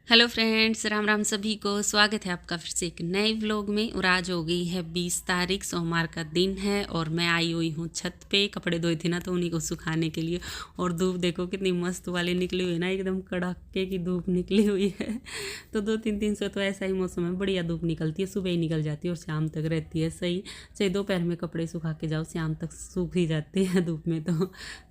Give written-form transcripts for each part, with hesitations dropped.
Hello friends, Ram Ram सभी को। स्वागत है आपका फिर से एक नए व्लॉग में। और आज हो गई है 20 तारीख, सोमवार का दिन है और मैं आई हुई हूँ छत पे। कपड़े धोए थे ना तो उन्हीं को सुखाने के लिए। और धूप देखो कितनी मस्त वाली निकली हुई है ना, एकदम कड़ाके की धूप निकली हुई है। तो 2-3 दिन से तो ऐसा ही मौसम है, बढ़िया धूप निकलती है, सुबह ही निकल जाती है और शाम तक रहती है सही। चाहे दोपहर में कपड़े सुखा के जाओ, शाम तक सूख ही जाते हैं धूप में।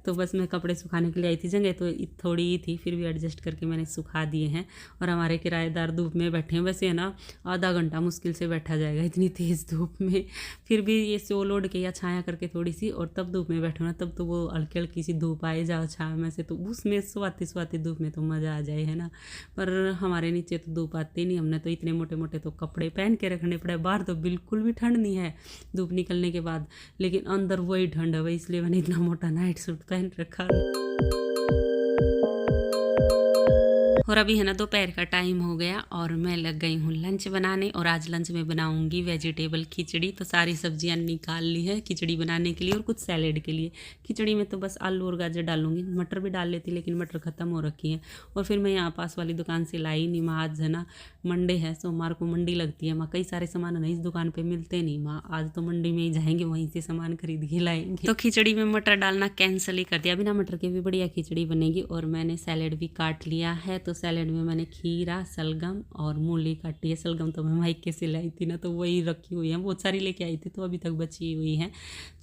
तो बस मैं कपड़े सुखाने के लिए आई थी, जगह तो थोड़ी ही थी, फिर भी एडजस्ट करके मैंने सुखा दिए हैं। और हमारे किराएदार धूप में बैठे हैं, वैसे है ना आधा घंटा मुश्किल से बैठा जाएगा इतनी तेज़ धूप में। फिर भी ये शोल ओढ़ के या छाया करके थोड़ी सी, और तब धूप में बैठो ना, तब तो वो हल्की हल्की सी धूप आए जाओ छाया में से, तो उसमें स्वाति स्वाति धूप में तो मज़ा आ जाए, है ना। पर हमारे नीचे तो धूप आती नहीं, हमने तो इतने मोटे मोटे तो कपड़े पहन के रखने पड़े। बाहर तो बिल्कुल भी ठंड नहीं है धूप निकलने के बाद, लेकिन अंदर वही ठंड है भाई, इसलिए मैंने इतना मोटा नाइट सूट पहन रखा। और अभी है ना दोपहर का टाइम हो गया और मैं लग गई हूँ लंच बनाने। और आज लंच में बनाऊंगी वेजिटेबल खिचड़ी। तो सारी सब्जियां निकाल ली है खिचड़ी बनाने के लिए और कुछ सैलेड के लिए। खिचड़ी में तो बस आलू और गाजर डालूंगी, मटर भी डाल लेती लेकिन मटर ख़त्म हो रखी है। और फिर मैं यहाँ पास वाली दुकान से लाई नहीं, माँ आज है ना मंडे है, सोमवार को मंडी लगती है। माँ कई सारे सामान ना इस दुकान पर मिलते नहीं, माँ आज तो मंडी में ही जाएंगे, वहीं से सामान खरीद के लाएंगे। तो खिचड़ी में मटर डालना कैंसिल ही कर दिया, बिना मटर के भी बढ़िया खिचड़ी बनेगी। और मैंने सैलेड भी काट लिया है। तो सैलेड में मैंने खीरा, सलगम और मूली काटी है। सलगम तो मैं मायके से लाई थी ना, तो वही रखी हुई है, बहुत सारी लेके आई थी तो अभी तक बची हुई है।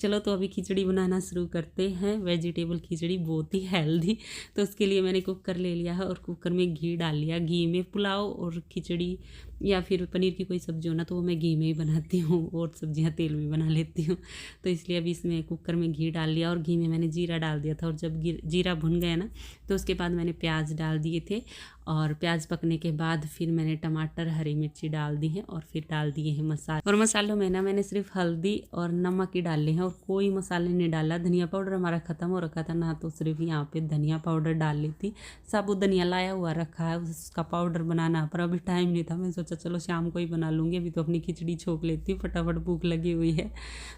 चलो तो अभी खिचड़ी बनाना शुरू करते हैं। वेजिटेबल खिचड़ी बहुत ही हेल्दी। तो उसके लिए मैंने कुकर ले लिया है और कुकर में घी डाल लिया। घी में पुलाव और खिचड़ी या फिर पनीर की कोई सब्जी हो ना तो वो मैं घी में ही बनाती हूँ, और सब्जियाँ तेल में बना लेती हूँ। तो इसलिए अभी इसमें कुकर में घी डाल लिया और घी में मैंने जीरा डाल दिया था। और जब जीरा भुन गया ना तो उसके बाद मैंने प्याज डाल दिए थे। और प्याज पकने के बाद फिर मैंने टमाटर, हरी मिर्ची डाल दी है और फिर डाल दिए हैं मसाले। और मसालों में ना मैंने सिर्फ हल्दी और नमक ही डाले हैं और कोई मसाले नहीं डाला। धनिया पाउडर हमारा ख़त्म हो रखा था ना, तो सिर्फ यहाँ पे धनिया पाउडर डाल ली थी। साबुत धनिया लाया हुआ रखा है, उसका पाउडर बनाना, पर अभी टाइम नहीं था। मैं सोचा चलो शाम को ही बना लूँगी, अभी तो अपनी खिचड़ी छोंक लेती हूँ, फटाफट भूख लगी हुई है।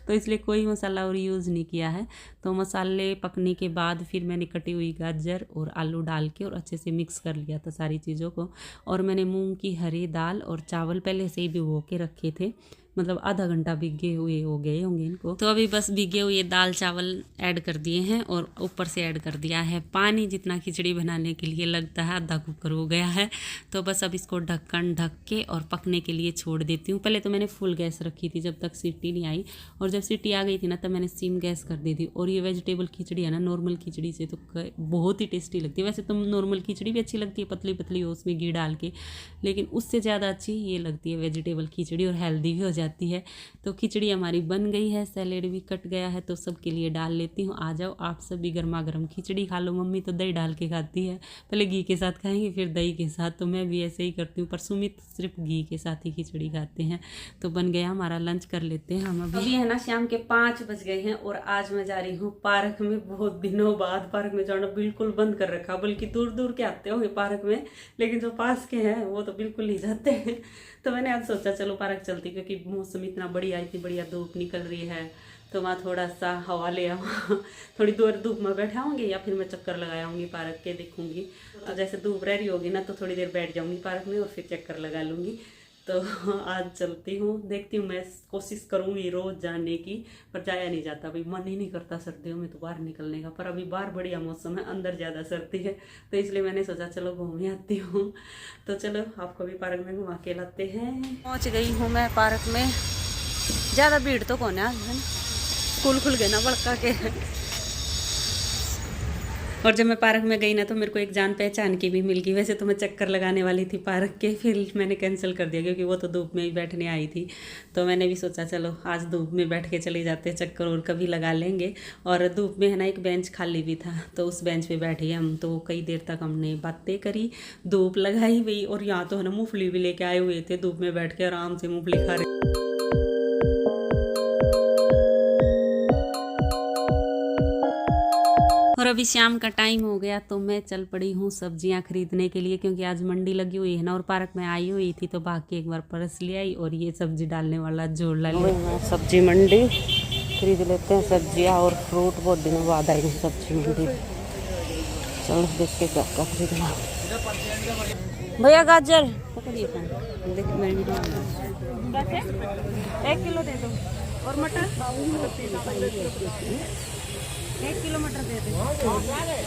तो इसलिए कोई मसाला और यूज़ नहीं किया है। तो मसाले पकने के बाद फिर मैंने कटी हुई गाजर और आलू डाल के और अच्छे से मिक्स कर लिया था सारी चीज़ों को। और मैंने मूंग की हरी दाल और चावल पहले से ही भिगो के रखे थे, मतलब आधा घंटा भीगे हुए हो गए होंगे इनको। तो अभी बस भीगे हुए दाल चावल ऐड कर दिए हैं और ऊपर से ऐड कर दिया है पानी, जितना खिचड़ी बनाने के लिए लगता है आधा कुकर हो गया है। तो बस अब इसको ढक्कन ढक के और पकने के लिए छोड़ देती हूँ। पहले तो मैंने फुल गैस रखी थी जब तक सीटी नहीं आई, और जब सीटी आ गई थी ना तब मैंने सिम गैस कर दी थी। और ये वेजिटेबल खिचड़ी है ना नॉर्मल खिचड़ी से तो बहुत ही टेस्टी लगती है। वैसे तो नॉर्मल खिचड़ी भी अच्छी लगती है, पतली पतली हो उसमें घी डाल के, लेकिन उससे ज़्यादा अच्छी ये लगती है वेजिटेबल खिचड़ी, और हेल्दी भी हो जाती है। तो खिचड़ी हमारी बन गई है, सैलेड भी कट गया है, तो सबके लिए डाल लेती हूँ। आ जाओ आप सब भी गर्मा गर्म खिचड़ी खा लो। मम्मी तो दही डाल के खाती है, पहले घी के साथ खाएंगे फिर दही के साथ, तो मैं भी ऐसे ही करती हूँ। पर सुमित सिर्फ घी के साथ ही खिचड़ी खाते हैं। तो बन गया हमारा लंच, कर लेते हैं हम। अभी है ना शाम के 5 बज गए हैं और आज मैं जा रही हूँ पार्क में। बहुत दिनों बाद पार्क में जाना बिल्कुल बंद कर रखा, बल्कि दूर दूर के आते होंगे पार्क में, लेकिन जो पास के हैं वो तो बिल्कुल नहीं जाते हैं। तो मैंने आज सोचा चलो पार्क चलती, क्योंकि मौसम इतना बढ़िया, इतनी बढ़िया धूप निकल रही है, तो वहाँ थोड़ा सा हवा ले आऊँ। थोड़ी देर धूप में बैठाऊँगी या फिर मैं चक्कर लगाऊँगी पार्क के, देखूँगी। तो जैसे धूप रह रही होगी ना तो थोड़ी देर बैठ जाऊँगी पार्क में और फिर चक्कर लगा लूँगी। तो आज चलती हूँ, देखती हूँ। मैं कोशिश करूँगी रोज़ जाने की, पर जाया नहीं जाता भाई, मन ही नहीं करता सर्दियों में तो बाहर निकलने का। पर अभी बाहर बढ़िया मौसम है, अंदर ज़्यादा सर्दी है, तो इसलिए मैंने सोचा चलो घूम आती हूँ। तो चलो आपको भी पार्क में घुमा के लाते हैं। पहुँच गई हूँ मैं पार्क में। ज़्यादा भीड़ तो कौन है आज, है ना, स्कूल खुल गए ना बड़का के। और जब मैं पार्क में गई ना तो मेरे को एक जान पहचान की भी मिल गई। वैसे तो मैं चक्कर लगाने वाली थी पार्क के, फिर मैंने कैंसिल कर दिया क्योंकि वो तो धूप में ही बैठने आई थी। तो मैंने भी सोचा चलो आज धूप में बैठ के चले जाते हैं चक्कर, और कभी लगा लेंगे। और धूप में है ना एक बेंच खाली भी था, तो उस बेंच पे बैठे हम। तो कई देर तक हमने बातें करी, धूप लगाई हुई, और यहाँ तो है ना मूँगफली भी लेके आए हुए थे, धूप में बैठ के आराम से मूँगफली खा रहे। और अभी शाम का टाइम हो गया तो मैं चल पड़ी हूँ सब्जियाँ खरीदने के लिए, क्योंकि आज मंडी लगी हुई है ना। और पार्क में आई हुई थी तो बाकी एक बार परस ले आई और ये सब्जी डालने वाला जोड़ ला लिया। सब्जी मंडी खरीद लेते हैं सब्जियाँ और फ्रूट, बहुत दिनों बाद आई हूँ सब्जी मंडी। चलो देख के क्या खरीदना। भैया गाजर पकड़िए फोन, देखिए मेरी वीडियो 1 किलो दे दो और मटर 1 किलो मटर दे दे।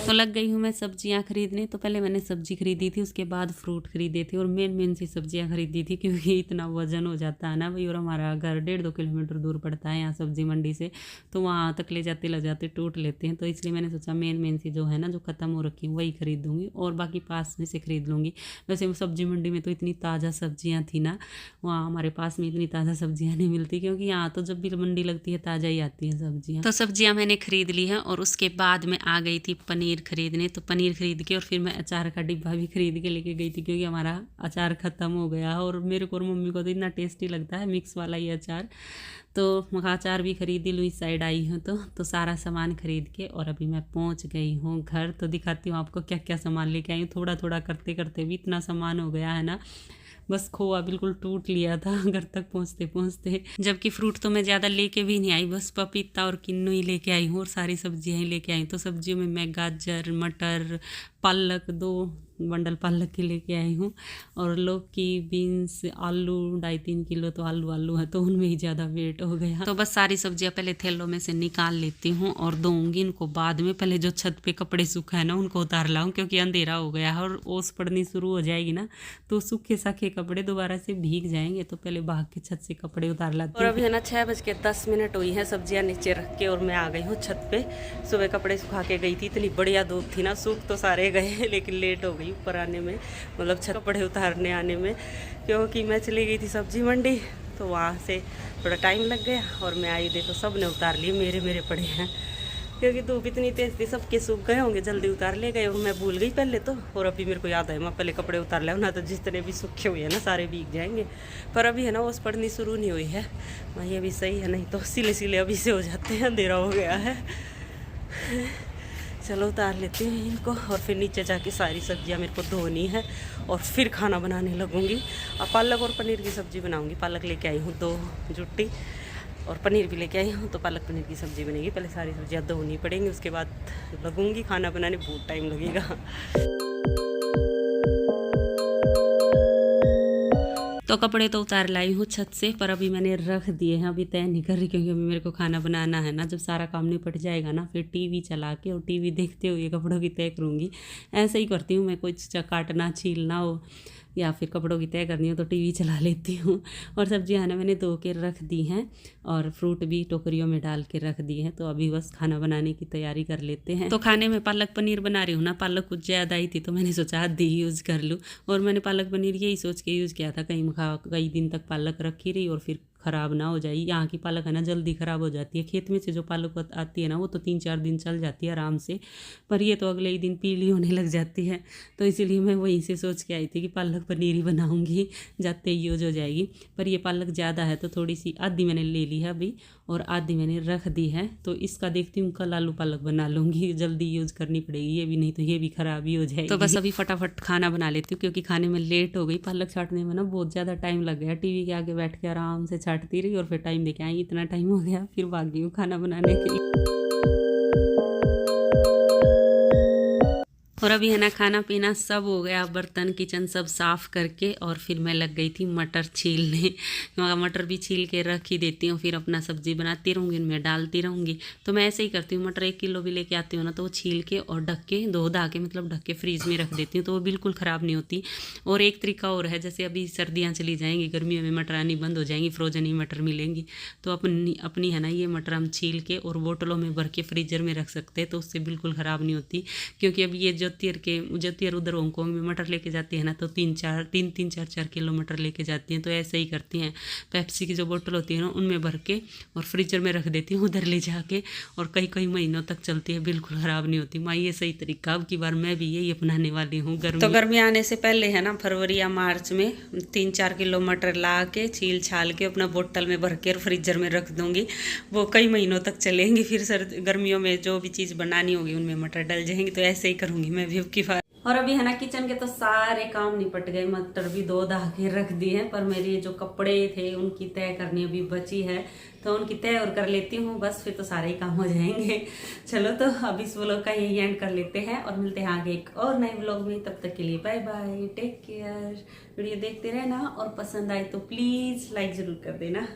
तो लग गई हूँ मैं सब्जियाँ खरीदने। तो पहले मैंने सब्जी खरीदी थी, उसके बाद फ्रूट खरीदे थे और मेन सी सब्जियाँ खरीदी थी, क्योंकि इतना वजन हो जाता है ना भाई। और हमारा घर 1.5-2 किलोमीटर दूर पड़ता है यहाँ सब्जी मंडी से, तो वहाँ तक ले जाते टूट लेते हैं। तो इसलिए मैंने सोचा मेन सी जो है ना, जो ख़त्म हो रखी वही खरीदूँगी और बाकी पास में से खरीद लूँगी। वैसे सब्जी मंडी में तो इतनी ताज़ा सब्जियाँ थी ना, वहाँ हमारे पास में इतनी ताज़ा सब्जियाँ नहीं मिलती, क्योंकि यहाँ तो जब भी मंडी लगती है ताज़ा ही आती हैं सब्जियाँ। तो सब्जियाँ मैंने खरीद ली हैं और उसके बाद मैं आ गई थी पनीर खरीदने। तो पनीर खरीद के और फिर मैं अचार का डिब्बा भी खरीद के लेके गई थी, क्योंकि हमारा अचार ख़त्म हो गया और मेरे को और मम्मी को तो इतना टेस्टी लगता है मिक्स वाला ये अचार। तो मैं अचार भी खरीदी लूँ, इस साइड आई हूँ तो सारा सामान खरीद के और अभी मैं पहुँच गई हूँ घर। तो दिखाती हूँ आपको क्या क्या सामान लेके आई हूँ। थोड़ा थोड़ा करते करते भी इतना सामान हो गया है ना, बस खोआ बिल्कुल टूट लिया था घर तक पहुँचते पहुँचते। जबकि फ्रूट तो मैं ज़्यादा लेके भी नहीं आई, बस पपीता और किन्नू ही लेके आई हूँ और सारी सब्जियाँ ही लेके आई। तो सब्जियों में मैं गाजर, मटर, पालक 2 बंडल पालक के लेके आई हूँ और लौकी, बीन्स, आलू 2.5-3 किलो तो आलू है, तो उनमें ही ज़्यादा वेट हो गया। तो बस सारी सब्जियाँ पहले थैलों में से निकाल लेती हूँ और दूँगी इनको बाद में। पहले जो छत पे कपड़े सूखा है ना उनको उतार लाऊँ, क्योंकि अंधेरा हो गया है और ओस पड़नी शुरू हो जाएगी ना, तो सूखे साखे कपड़े दोबारा से भीग जाएंगे। तो पहले भाग के छत से कपड़े उतार लाती हूँ। और अभी है ना 6:10 हुई है, सब्जियाँ नीचे रख के और मैं आ गई हूँ छत पे। सुबह कपड़े सुखा के गई थी, इतनी बढ़िया धूप थी ना, सूख तो सारे गए लेकिन लेट हो गई ऊपर आने में, मतलब छत कपड़े उतारने आने में, क्योंकि मैं चली गई थी सब्जी मंडी। तो वहाँ से थोड़ा टाइम लग गया और मैं आई, देखो सब ने उतार लिए, मेरे पड़े हैं, क्योंकि धूप इतनी तेज थी, सबके सूख गए होंगे, जल्दी उतार ले गए और मैं भूल गई पहले तो। और अभी मेरे को याद है मैं पहले कपड़े उतार ले, ना तो जितने भी सूखे हुए हैं ना सारे भीग जाएंगे। पर अभी है ना ओस पड़नी शुरू नहीं हुई है, वही अभी सही है, नहीं तो सिले अभी से हो जाते हैं, अंधेरा हो गया है। चलो उतार लेती हूँ इनको और फिर नीचे जाके सारी सब्जियाँ मेरे को धोनी है और फिर खाना बनाने लगूँगी। अब पालक और पनीर की सब्ज़ी बनाऊँगी। पालक लेके आई हूँ 2 जुट्टी और पनीर भी लेके आई हूँ, तो पालक पनीर की सब्ज़ी बनेगी। पहले सारी सब्जियाँ धोनी पड़ेंगी, उसके बाद लगूँगी खाना बनाने, बहुत टाइम लगेगा। तो कपड़े तो उतार लाई हूँ छत से, पर अभी मैंने रख दिए हैं, अभी तय नहीं कर रही, क्योंकि अभी मेरे को खाना बनाना है ना। जब सारा काम निपट जाएगा ना, फिर टीवी चला के और टीवी देखते हुए कपड़ों की तय करूँगी। ऐसे ही करती हूँ मैं, कुछ काटना छीलना हो या फिर कपड़ों की तय करनी हो तो टीवी चला लेती हूँ। और सब्जियाँ ना मैंने धो के रख दी हैं और फ्रूट भी टोकरियों में डाल के रख दिए हैं। तो अभी बस खाना बनाने की तैयारी कर लेते हैं। तो खाने में पालक पनीर बना रही हूँ ना, पालक कुछ ज़्यादा ही थी तो मैंने सोचा आधी यूज़ कर लूँ। और मैंने पालक पनीर यही सोच के यूज़ किया था, कई दिन तक पालक रखी रही और फिर ख़राब ना हो जाए। यहाँ की पालक है ना जल्दी ख़राब हो जाती है, खेत में से जो पालक आती है ना वो तो 3-4 दिन चल जाती है आराम से, पर ये तो अगले ही दिन पीली होने लग जाती है। तो इसीलिए मैं वहीं से सोच के आई थी कि पालक पनीर ही बनाऊँगी, जाते ही यूज हो जाएगी। पर ये पालक ज़्यादा है तो थोड़ी सी आधी मैंने ले ली है अभी और आधी मैंने रख दी है। तो इसका देखती हूँ कल आलू पालक बना लूँगी, जल्दी यूज़ करनी पड़ेगी ये भी, नहीं तो ये भी ख़राब ही हो जाएगी। तो बस अभी फटाफट खाना बना लेती हूँ, क्योंकि खाने में लेट हो गई। पालक छाँटने में ना बहुत ज़्यादा टाइम लग गया, टीवी के आगे बैठ के आराम से छाँटती रही और फिर टाइम देके आई, इतना टाइम हो गया, फिर भाग गई हूँ खाना बनाने के लिए। और अभी है ना खाना पीना सब हो गया, बर्तन किचन सब साफ़ करके और फिर मैं लग गई थी मटर छीलने। मटर भी छील के रख ही देती हूँ, फिर अपना सब्ज़ी बनाती रहूँगी, इनमें डालती रहूँगी। तो मैं ऐसे ही करती हूँ, मटर 1 किलो भी लेके आती हूँ ना तो वो छील के और ढक के धो के मतलब ढक के फ्रीज़ में रख देती हूँ, तो वो बिल्कुल ख़राब नहीं होती। और एक तरीका और है, जैसे अभी सर्दियाँ चली जाएंगी, गर्मियों में मटर आनी बंद हो जाएंगी, फ्रोजन ही मटर मिलेंगी, तो अपनी है ना ये मटर हम छील के और बोतलों में भर के फ्रीजर में रख सकते हैं, तो उससे बिल्कुल ख़राब नहीं होती। क्योंकि अब ये ज्योतियर उधर हांगकांग में मटर लेके जाती है ना तो 3-4 किलो मटर लेके जाती हैं। तो ऐसे ही करती हैं, पेप्सी की जो बोतल होती है ना उनमें भर के और फ्रीजर में रख देती हूँ उधर ले जाके, और कई महीनों तक चलती है, बिल्कुल ख़राब नहीं होती। माँ ये सही तरीका, अब की बार मैं भी यही अपनाने वाली हूँ। गर्मी आने से पहले है ना, फरवरी या मार्च में 3-4 किलो मटर ला के छील छाल के अपना बोतल में भर के और फ्रीजर में रख दूँगी, वो कई महीनों तक चलेंगी। फिर गर्मियों में जो भी चीज़ बनानी होगी उनमें मटर डल जाएंगी। तो ऐसे ही करूँगी मैं भी अब की बार। और अभी है ना किचन के तो सारे काम निपट गए, मटर भी धो धा के रख दिए हैं, पर मेरी जो कपड़े थे उनकी तय करनी अभी बची है, तो उनकी तय और कर लेती हूँ बस, फिर तो सारे ही काम हो जाएंगे। चलो तो अब इस व्लॉग का यही एंड कर लेते हैं और मिलते हैं आगे एक और नए व्लॉग में। तब तक के लिए bye bye, take care. Video देखते रहना और पसंद आए तो प्लीज लाइक जरूर कर देना।